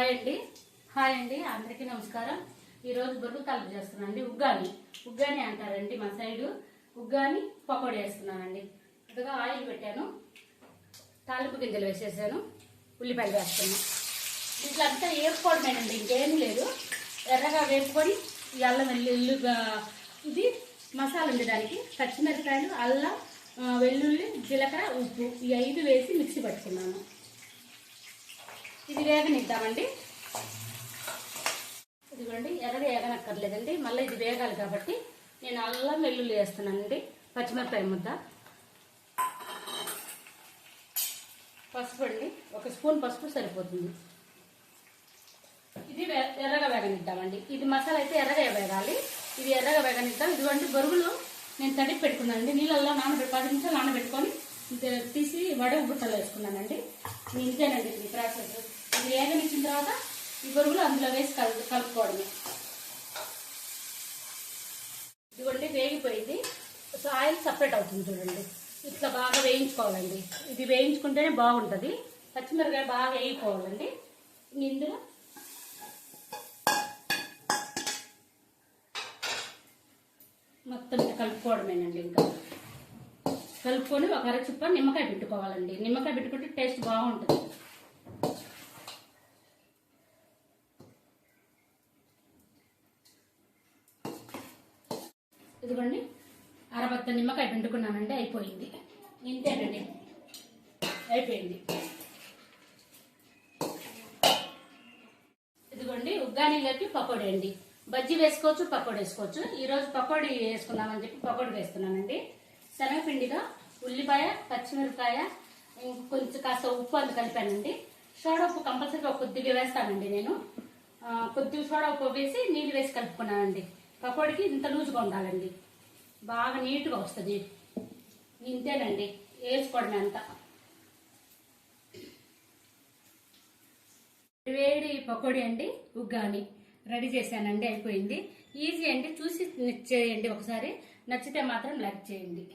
Hi అండి అందరికీ నమస్కారం। ఈ రోజు బొరుగుల తాలింపు చేస్తున్నానండి। ఉగ్గాని అంటారండి మా సైడు। ఉగ్గాని పకోడీ వేస్తున్నానండి। కొద్దిగా ఆయిల్ పెట్టాను, తాలింపు గింజలు వేసేసాను, ఉల్లిపాయలు వేస్తున్నాను। ఇట్లా అంతా వేపుకోవడమేనండి, ఇంకేం లేదు। ఎర్రగా వేపుకొని ఈ అల్లం వెల్లుల్లి ఇది మసాలా ఉంది, దానికి పచ్చిమిరపకాయలు, అల్లం, వెల్లుల్లి, జీలకర్ర, ఉప్పు ఈ 5 వేసి మిక్సీ పట్టుకున్నాను। ఇది వేగనిద్దామండి। ఇదిగోండి, ఎర్రగా వేగనక్కర్లేదండి, మళ్ళీ ఇది వేగాలి కాబట్టి నేను అల్లం వెల్లుల్లి వేస్తున్నానండి। పచ్చిమిరపకాయ ముద్ద, పసుపు అండి, 1 స్పూన్ పసుపు సరిపోతుంది। ఇది ఎర్రగా వేగనిద్దామండి। ఇది మసాలా అయితే ఎర్రగా వేగాలి, ఇది ఎర్రగా వేగనిద్దాం। ఇదిగోండి బొరుగులు నేను తడిపి పెట్టుకున్నానండి, నీళ్ళల్లో 10 నిమిషాలు నానబెట్టుకొని తీసి వడగ బుట్టలో వేసుకున్నానండి। ఇంతేనండి ఇది ప్రాసెస్। ఇది వేగనిచ్చిన తర్వాత ఈ బొరుగులు అందులో వేసి కలుపుకోవడమే। ఇదిగోండి వేగిపోయింది, సో ఆయిల్ సపరేట్ అవుతుంది చూడండి। ఇట్లా బాగా వేయించుకోవాలండి, ఇది వేయించుకుంటేనే బాగుంటుంది। పచ్చిమిరపకాయ బాగా వేయిపోవాలండి। ఇందులో మొత్తం కలుపుకోవడమేనండి। ఇంకా కలుపుకొని ఒక అరచుప్ప నిమ్మకాయ పెట్టుకోవాలండి, నిమ్మకాయ పెట్టుకుంటే టేస్ట్ బాగుంటుంది। ఇదిగోండి అరబత్త నిమ్మకాయ పిండుకున్నానండి, అయిపోయింది। ఇంతేనండి, అయిపోయింది। ఇదిగోండి ఉగ్గానీలోకి పకోడీ అండి, బజ్జీ వేసుకోవచ్చు, పకోడీ వేసుకోవచ్చు। ఈరోజు పకోడీ వేసుకున్నామని చెప్పి పకోడీ వేస్తున్నానండి। శనగపిండిగా ఉల్లిపాయ, పచ్చిమిరపకాయ, కొంచెం కాస్త ఉప్పు అంత కలిపానండి। సోడా ఉప్పు కంపల్సరీగా కొద్దిగా వేస్తానండి నేను, కొద్దిగా సోడా ఉప్పు వేసి నీళ్ళు వేసి కలుపుకున్నానండి। పకోడీకి ఇంత లూజుగా ఉండాలండి, బాగా నీట్గా వస్తుంది। ఇంతేనండి, వేసుకోవడమే అంతా। వేడి పకోడీ అండి, ఉగ్గాని రెడీ చేశానండి, అయిపోయింది। ఈజీ అండి, చూసి చేయండి ఒకసారి, నచ్చితే మాత్రం లైక్ చేయండి।